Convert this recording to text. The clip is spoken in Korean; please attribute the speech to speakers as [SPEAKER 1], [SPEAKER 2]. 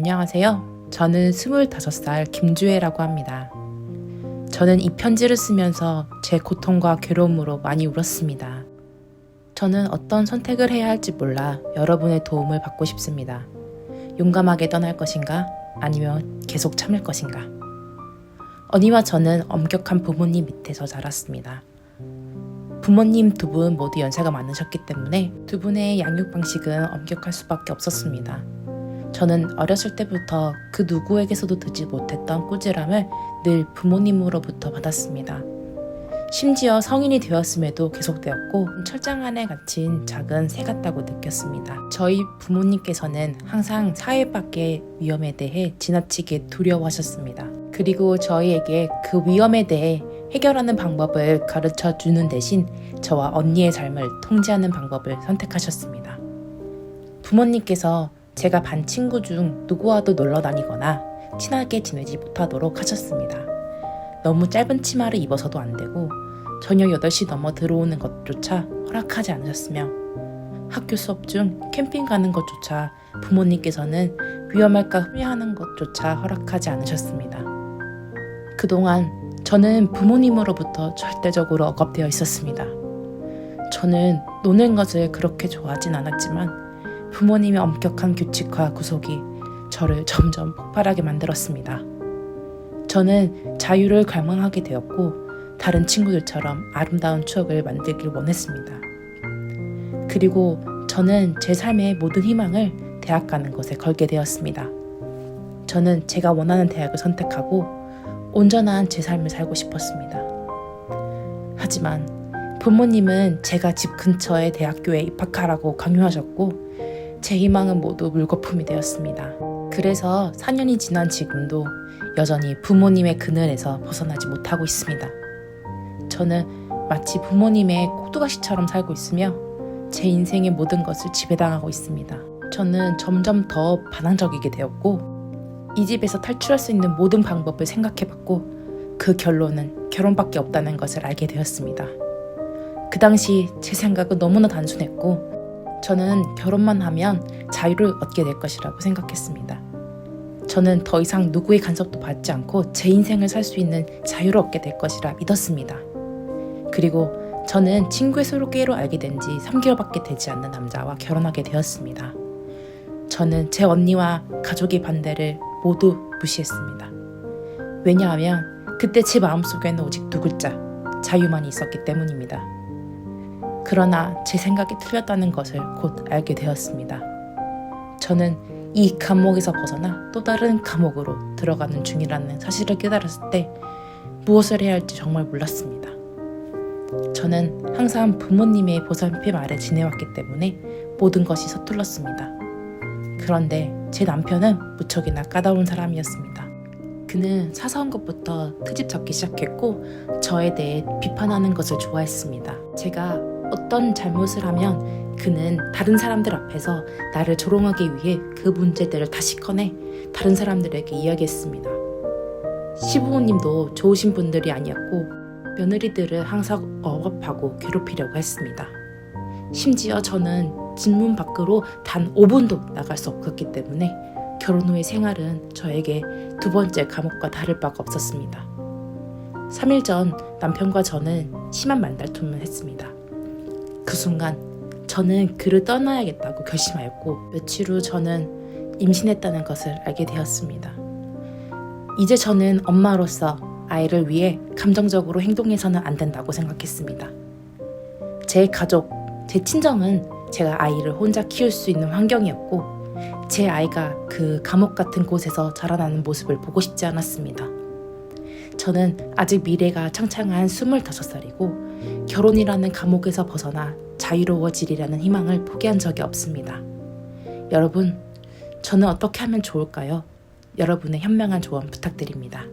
[SPEAKER 1] 안녕하세요. 저는 25살 김주혜라고 합니다. 저는 이 편지를 쓰면서 제 고통과 괴로움으로 많이 울었습니다. 저는 어떤 선택을 해야 할지 몰라 여러분의 도움을 받고 싶습니다. 용감하게 떠날 것인가? 아니면 계속 참을 것인가? 언니와 저는 엄격한 부모님 밑에서 자랐습니다. 부모님 두 분 모두 연세가 많으셨기 때문에 두 분의 양육 방식은 엄격할 수밖에 없었습니다. 저는 어렸을 때부터 그 누구에게서도 듣지 못했던 꾸지람을 늘 부모님으로부터 받았습니다. 심지어 성인이 되었음에도 계속되었고 철장 안에 갇힌 작은 새 같다고 느꼈습니다. 저희 부모님께서는 항상 사회 밖의 위험에 대해 지나치게 두려워하셨습니다. 그리고 저희에게 그 위험에 대해 해결하는 방법을 가르쳐 주는 대신 저와 언니의 삶을 통제하는 방법을 선택하셨습니다. 부모님께서 제가 반 친구 중 누구와도 놀러 다니거나 친하게 지내지 못하도록 하셨습니다. 너무 짧은 치마를 입어서도 안 되고 저녁 8시 넘어 들어오는 것조차 허락하지 않으셨으며 학교 수업 중 캠핑 가는 것조차 부모님께서는 위험할까 후회하는 것조차 허락하지 않으셨습니다. 그동안 저는 부모님으로부터 절대적으로 억압되어 있었습니다. 저는 노는 것을 그렇게 좋아하진 않았지만 부모님의 엄격한 규칙과 구속이 저를 점점 폭발하게 만들었습니다. 저는 자유를 갈망하게 되었고 다른 친구들처럼 아름다운 추억을 만들길 원했습니다. 그리고 저는 제 삶의 모든 희망을 대학 가는 것에 걸게 되었습니다. 저는 제가 원하는 대학을 선택하고 온전한 제 삶을 살고 싶었습니다. 하지만 부모님은 제가 집 근처의 대학교에 입학하라고 강요하셨고 제 희망은 모두 물거품이 되었습니다. 그래서 4년이 지난 지금도 여전히 부모님의 그늘에서 벗어나지 못하고 있습니다. 저는 마치 부모님의 꼬두가시처럼 살고 있으며 제 인생의 모든 것을 지배당하고 있습니다. 저는 점점 더 반항적이게 되었고 이 집에서 탈출할 수 있는 모든 방법을 생각해봤고 그 결론은 결혼밖에 없다는 것을 알게 되었습니다. 그 당시 제 생각은 너무나 단순했고 저는 결혼만 하면 자유를 얻게 될 것이라고 생각했습니다. 저는 더 이상 누구의 간섭도 받지 않고 제 인생을 살 수 있는 자유를 얻게 될 것이라 믿었습니다. 그리고 저는 친구의 소개로 알게 된 지 3개월밖에 되지 않는 남자와 결혼하게 되었습니다. 저는 제 언니와 가족의 반대를 모두 무시했습니다. 왜냐하면 그때 제 마음속에는 오직 두 글자, 자유만이 있었기 때문입니다. 그러나 제 생각이 틀렸다는 것을 곧 알게 되었습니다. 저는 이 감옥에서 벗어나 또 다른 감옥으로 들어가는 중이라는 사실을 깨달았을 때 무엇을 해야 할지 정말 몰랐습니다. 저는 항상 부모님의 보살핌 아래 지내왔기 때문에 모든 것이 서툴렀습니다. 그런데 제 남편은 무척이나 까다로운 사람이었습니다. 그는 사소한 것부터 트집 잡기 시작했고 저에 대해 비판하는 것을 좋아했습니다. 제가 어떤 잘못을 하면 그는 다른 사람들 앞에서 나를 조롱하기 위해 그 문제들을 다시 꺼내 다른 사람들에게 이야기했습니다. 시부모님도 좋으신 분들이 아니었고 며느리들을 항상 억압하고 괴롭히려고 했습니다. 심지어 저는 집문 밖으로 단 5분도 나갈 수 없었기 때문에 결혼 후의 생활은 저에게 두 번째 감옥과 다를 바가 없었습니다. 3일 전 남편과 저는 심한 말다툼을 했습니다. 그 순간 저는 그를 떠나야겠다고 결심하였고 며칠 후 저는 임신했다는 것을 알게 되었습니다. 이제 저는 엄마로서 아이를 위해 감정적으로 행동해서는 안 된다고 생각했습니다. 제 가족, 제 친정은 제가 아이를 혼자 키울 수 있는 환경이었고 제 아이가 그 감옥 같은 곳에서 자라나는 모습을 보고 싶지 않았습니다. 저는 아직 미래가 창창한 25살이고 결혼이라는 감옥에서 벗어나 자유로워지리라는 희망을 포기한 적이 없습니다. 여러분, 저는 어떻게 하면 좋을까요? 여러분의 현명한 조언 부탁드립니다.